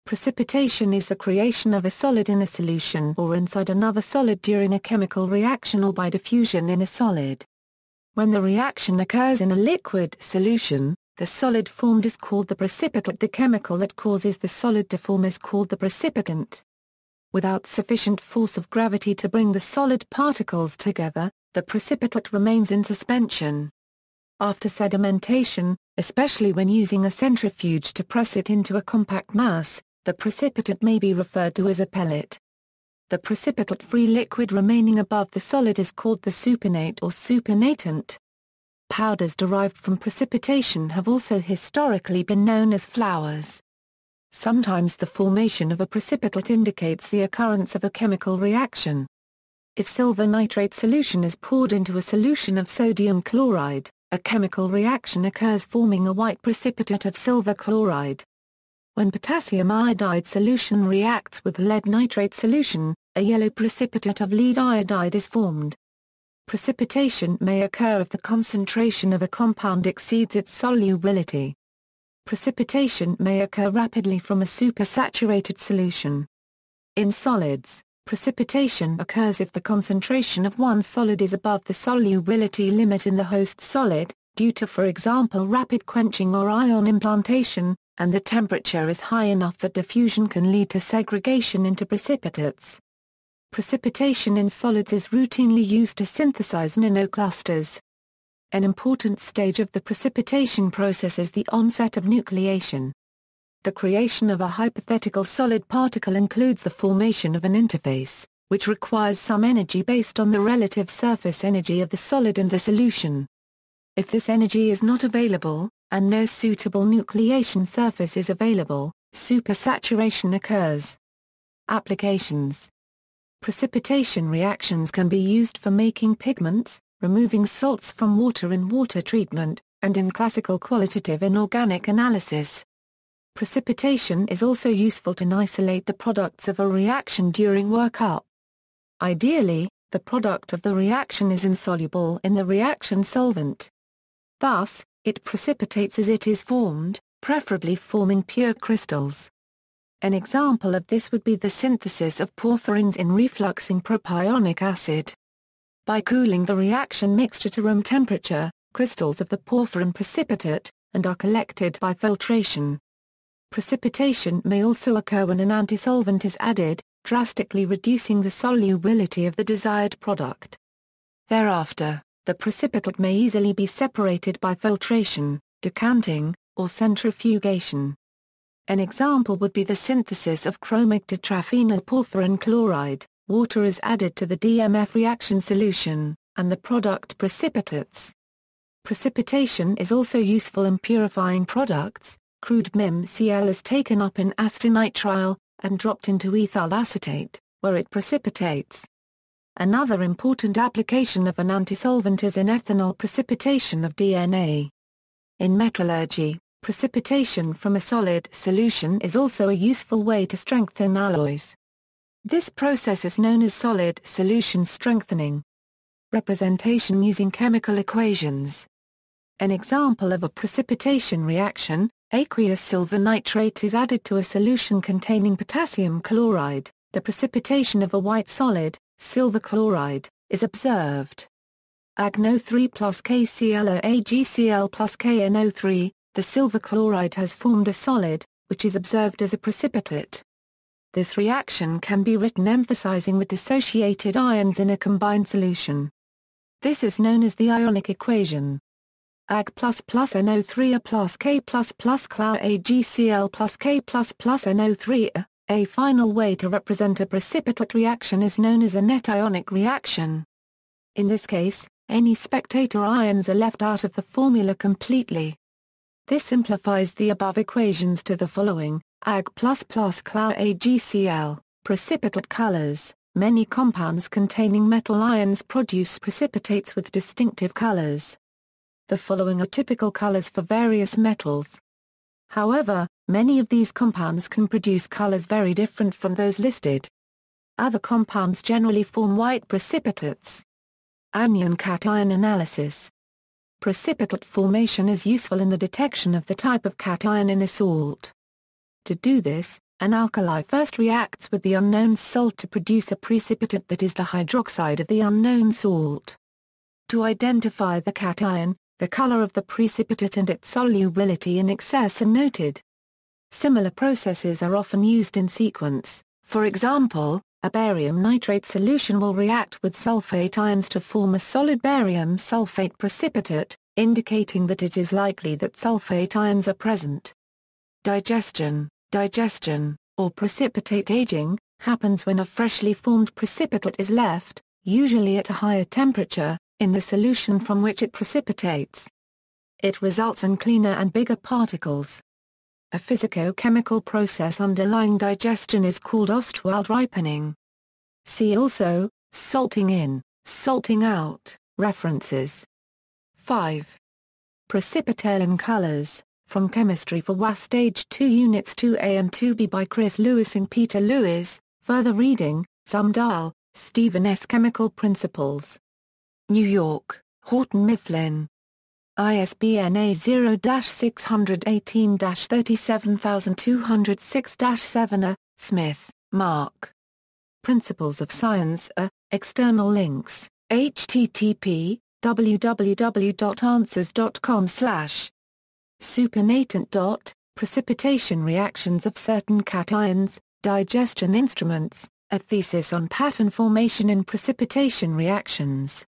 Precipitation is the creation of a solid in a solution or inside another solid during a chemical reaction or by diffusion in a solid. When the reaction occurs in a liquid solution, the solid formed is called the precipitate. The chemical that causes the solid to form is called the precipitant. Without sufficient force of gravity to bring the solid particles together, the precipitate remains in suspension. After sedimentation, especially when using a centrifuge to press it into a compact mass, the precipitate may be referred to as a pellet. The precipitate-free liquid remaining above the solid is called the supernate or supernatant. Powders derived from precipitation have also historically been known as flours. Sometimes the formation of a precipitate indicates the occurrence of a chemical reaction. If silver nitrate solution is poured into a solution of sodium chloride, a chemical reaction occurs forming a white precipitate of silver chloride. When potassium iodide solution reacts with lead nitrate solution, a yellow precipitate of lead iodide is formed. Precipitation may occur if the concentration of a compound exceeds its solubility. Precipitation may occur rapidly from a supersaturated solution. In solids, precipitation occurs if the concentration of one solid is above the solubility limit in the host solid, due to, for example, rapid quenching or ion implantation, and the temperature is high enough that diffusion can lead to segregation into precipitates. Precipitation in solids is routinely used to synthesize nanoclusters. An important stage of the precipitation process is the onset of nucleation. The creation of a hypothetical solid particle includes the formation of an interface, which requires some energy based on the relative surface energy of the solid and the solution. If this energy is not available, and no suitable nucleation surface is available, supersaturation occurs. Applications: precipitation reactions can be used for making pigments, removing salts from water in water treatment, and in classical qualitative inorganic analysis. Precipitation is also useful to isolate the products of a reaction during workup. Ideally, the product of the reaction is insoluble in the reaction solvent. Thus, it precipitates as it is formed, preferably forming pure crystals. An example of this would be the synthesis of porphyrins in refluxing propionic acid. By cooling the reaction mixture to room temperature, crystals of the porphyrin precipitate, and are collected by filtration. Precipitation may also occur when an antisolvent is added, drastically reducing the solubility of the desired product. Thereafter, the precipitate may easily be separated by filtration, decanting, or centrifugation. An example would be the synthesis of chromic tetraphenyl porphyrin chloride. Water is added to the DMF reaction solution, and the product precipitates. Precipitation is also useful in purifying products. Crude MnCl is taken up in acetonitrile, and dropped into ethyl acetate, where it precipitates. Another important application of an antisolvent is in ethanol precipitation of DNA. In metallurgy, precipitation from a solid solution is also a useful way to strengthen alloys. This process is known as solid solution strengthening. Representation using chemical equations. An example of a precipitation reaction: aqueous silver nitrate is added to a solution containing potassium chloride. The precipitation of a white solid, silver chloride, is observed. AgNO3 plus KCl or AgCl plus KNO3, the silver chloride has formed a solid, which is observed as a precipitate. This reaction can be written emphasizing the dissociated ions in a combined solution. This is known as the ionic equation. Ag plus plus NO3 A plus K plus plus Cl AgCl plus K plus plus NO3 A. A final way to represent a precipitate reaction is known as a net ionic reaction. In this case, any spectator ions are left out of the formula completely. This simplifies the above equations to the following: Ag plus plus Cl AgCl, precipitate colors. Many compounds containing metal ions produce precipitates with distinctive colors. The following are typical colors for various metals. However, many of these compounds can produce colors very different from those listed. Other compounds generally form white precipitates. Anion cation analysis. Precipitate formation is useful in the detection of the type of cation in a salt. To do this, An alkali first reacts with the unknown salt to produce a precipitate that is the hydroxide of the unknown salt. To identify the cation, the color of the precipitate and its solubility in excess are noted. Similar processes are often used in sequence. For example, a barium nitrate solution will react with sulfate ions to form a solid barium sulfate precipitate, indicating that it is likely that sulfate ions are present. Digestion, or precipitate aging, happens when a freshly formed precipitate is left, usually at a higher temperature, in the solution from which it precipitates. It results in cleaner and bigger particles. A physico-chemical process underlying digestion is called Ostwald ripening. See also, salting in, salting out, references. 5. Precipitation colors, from Chemistry for WA Stage 2 Units 2A and 2B by Chris Lewis and Peter Lewis, further reading, Zumdahl, Stephen S. Chemical Principles. New York, Houghton Mifflin. ISBN A0-618-37206-7 Smith, Mark. Principles of Science. External links, http, www.answers.com/ supernatant. Precipitation reactions of certain cations, digestion instruments, a thesis on pattern formation in precipitation reactions.